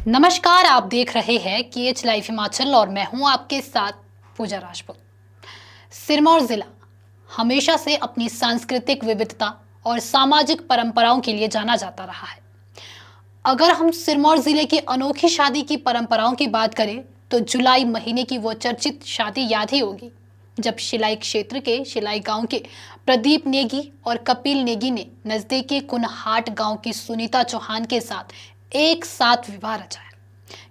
नमस्कार, आप देख रहे हैं KH लाइव हिमाचल और मैं हूं आपके साथ पूजा राजपूत। सिरमौर जिला हमेशा से अपनी सांस्कृतिक विविधता और सामाजिक परंपराओं के लिए जाना जाता रहा है। अगर हम सिरमौर जिले की अनोखी शादी की परंपराओं की बात करें तो जुलाई महीने की वो चर्चित शादी याद ही होगी, जब शिलाई क्षेत्र के शिलाई गांव के प्रदीप नेगी और कपिल नेगी ने नजदीकी कुनहाट गांव की सुनीता चौहान के साथ एक साथ विवाह रचाया।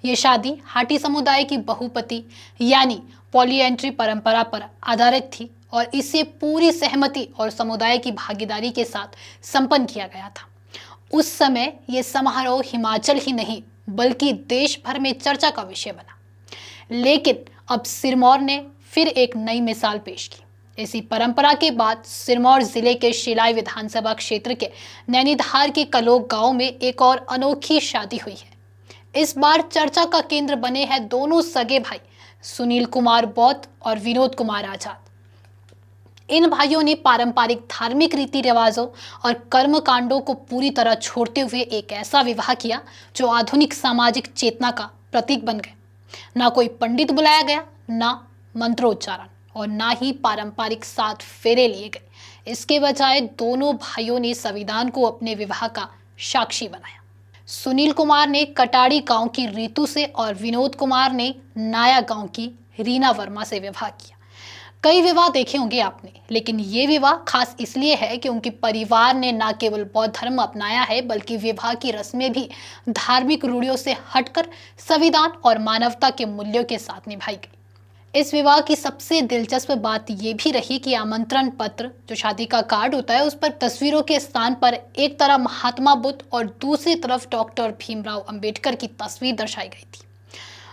ये शादी हाटी समुदाय की बहुपति यानी पॉलीएंट्री परंपरा पर आधारित थी और इसे पूरी सहमति और समुदाय की भागीदारी के साथ संपन्न किया गया था। उस समय ये समारोह हिमाचल ही नहीं बल्कि देश भर में चर्चा का विषय बना। लेकिन अब सिरमौर ने फिर एक नई मिसाल पेश की। इसी परंपरा के बाद सिरमौर जिले के शिलाई विधानसभा क्षेत्र के नैनीधार के कलोक गांव में एक और अनोखी शादी हुई है। इस बार चर्चा का केंद्र बने हैं दोनों सगे भाई सुनील कुमार बौद्ध और विनोद कुमार आजाद। इन भाइयों ने पारंपरिक धार्मिक रीति रिवाजों और कर्म कांडों को पूरी तरह छोड़ते हुए एक ऐसा विवाह किया जो आधुनिक सामाजिक चेतना का प्रतीक बन गए। ना कोई पंडित बुलाया गया, ना मंत्रोच्चारण और ना ही पारंपरिक 7 फेरे लिए गए। इसके बजाय दोनों भाइयों ने संविधान को अपने विवाह का साक्षी बनाया। सुनील कुमार ने कटाड़ी गांव की रीतू से और विनोद कुमार ने नाया गांव की रीना वर्मा से विवाह किया। कई विवाह देखे होंगे आपने, लेकिन ये विवाह खास इसलिए है कि उनके परिवार ने न केवल बौद्ध धर्म अपनाया है बल्कि विवाह की रस्में भी धार्मिक रूढ़ियों से हटकर संविधान और मानवता के मूल्यों के साथ निभाई गई। इस विवाह की सबसे दिलचस्प बात यह भी रही कि आमंत्रण पत्र, जो शादी का कार्ड होता है, उस पर तस्वीरों के स्थान पर एक तरफ महात्मा बुद्ध और दूसरी तरफ डॉक्टर भीमराव अंबेडकर की तस्वीर दर्शाई गई थी।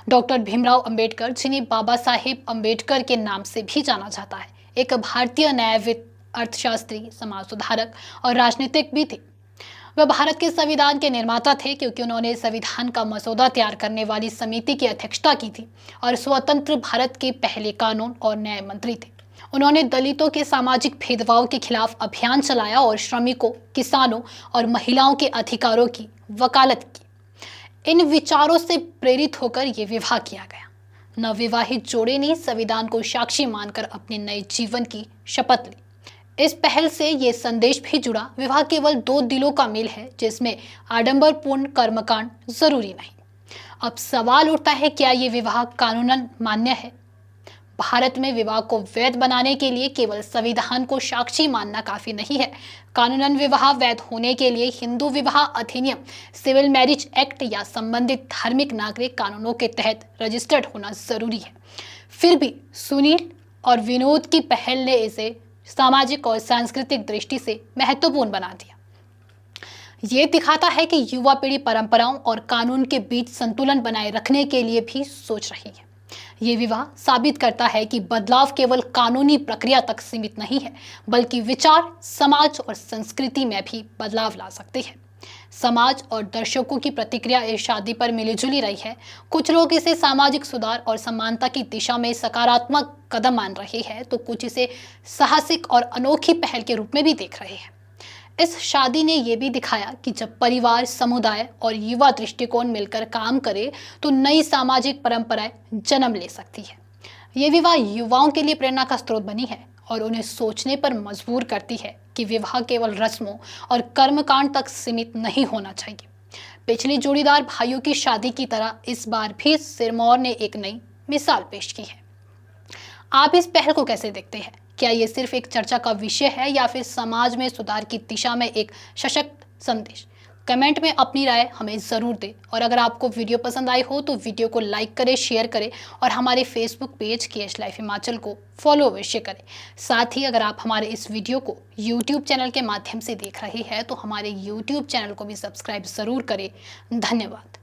डॉक्टर भीमराव अंबेडकर, जिन्हें बाबा साहेब अंबेडकर के नाम से भी जाना जाता है, एक भारतीय न्यायविद, अर्थशास्त्री, समाज सुधारक और राजनीतिक भी थे। वह भारत के संविधान के निर्माता थे क्योंकि उन्होंने संविधान का मसौदा तैयार करने वाली समिति की अध्यक्षता की थी और स्वतंत्र भारत के पहले कानून और न्याय मंत्री थे। उन्होंने दलितों के सामाजिक भेदभाव के खिलाफ अभियान चलाया और श्रमिकों, किसानों और महिलाओं के अधिकारों की वकालत की। इन विचारों से प्रेरित होकर ये विवाह किया गया। नवविवाहित जोड़े ने संविधान को साक्षी मानकर अपने नए जीवन की शपथ ली। इस पहल से ये संदेश भी जुड़ा, विवाह केवल 2 दिलों का मेल है जिसमें आडंबरपूर्ण कर्मकांड जरूरी नहीं। अब सवाल उठता है, क्या ये विवाह कानूनन मान्य है? भारत में विवाह को वैध बनाने के लिए केवल संविधान को साक्षी मानना काफी नहीं है। कानूनन विवाह वैध होने के लिए हिंदू विवाह अधिनियम, सिविल मैरिज एक्ट या संबंधित धार्मिक नागरिक कानूनों के तहत रजिस्टर्ड होना जरूरी है। फिर भी सुनील और विनोद की पहल ने इसे सामाजिक और सांस्कृतिक दृष्टि से महत्वपूर्ण बना दिया। ये दिखाता है कि युवा पीढ़ी परंपराओं और कानून के बीच संतुलन बनाए रखने के लिए भी सोच रही है। ये विवाह साबित करता है कि बदलाव केवल कानूनी प्रक्रिया तक सीमित नहीं है, बल्कि विचार, समाज और संस्कृति में भी बदलाव ला सकते हैं। समाज और दर्शकों की प्रतिक्रिया इस शादी पर मिलीजुली रही है। कुछ लोग इसे सामाजिक सुधार और समानता की दिशा में सकारात्मक कदम मान रहे हैं, तो कुछ इसे साहसिक और अनोखी पहल के रूप में भी देख रहे हैं। इस शादी ने यह भी दिखाया कि जब परिवार, समुदाय और युवा दृष्टिकोण मिलकर काम करे तो नई सामाजिक परंपराएं जन्म ले सकती है। ये विवाह युवाओं के लिए प्रेरणा का स्रोत बनी है और उन्हें सोचने पर मजबूर करती है कि विवाह केवल रस्मों और कर्मकांड तक सीमित नहीं होना चाहिए। पिछली जोड़ीदार भाइयों की शादी की तरह इस बार भी सिरमौर ने एक नई मिसाल पेश की है। आप इस पहल को कैसे देखते हैं? क्या ये सिर्फ एक चर्चा का विषय है या फिर समाज में सुधार की दिशा में एक सशक्त संदेश? कमेंट में अपनी राय हमें ज़रूर दें और अगर आपको वीडियो पसंद आई हो तो वीडियो को लाइक करें, शेयर करें और हमारे Facebook page KH live Himachal को फॉलो अवश्य करें। साथ ही अगर आप हमारे इस वीडियो को यूट्यूब चैनल के माध्यम से देख रहे हैं तो हमारे यूट्यूब चैनल को भी सब्सक्राइब ज़रूर करें। धन्यवाद।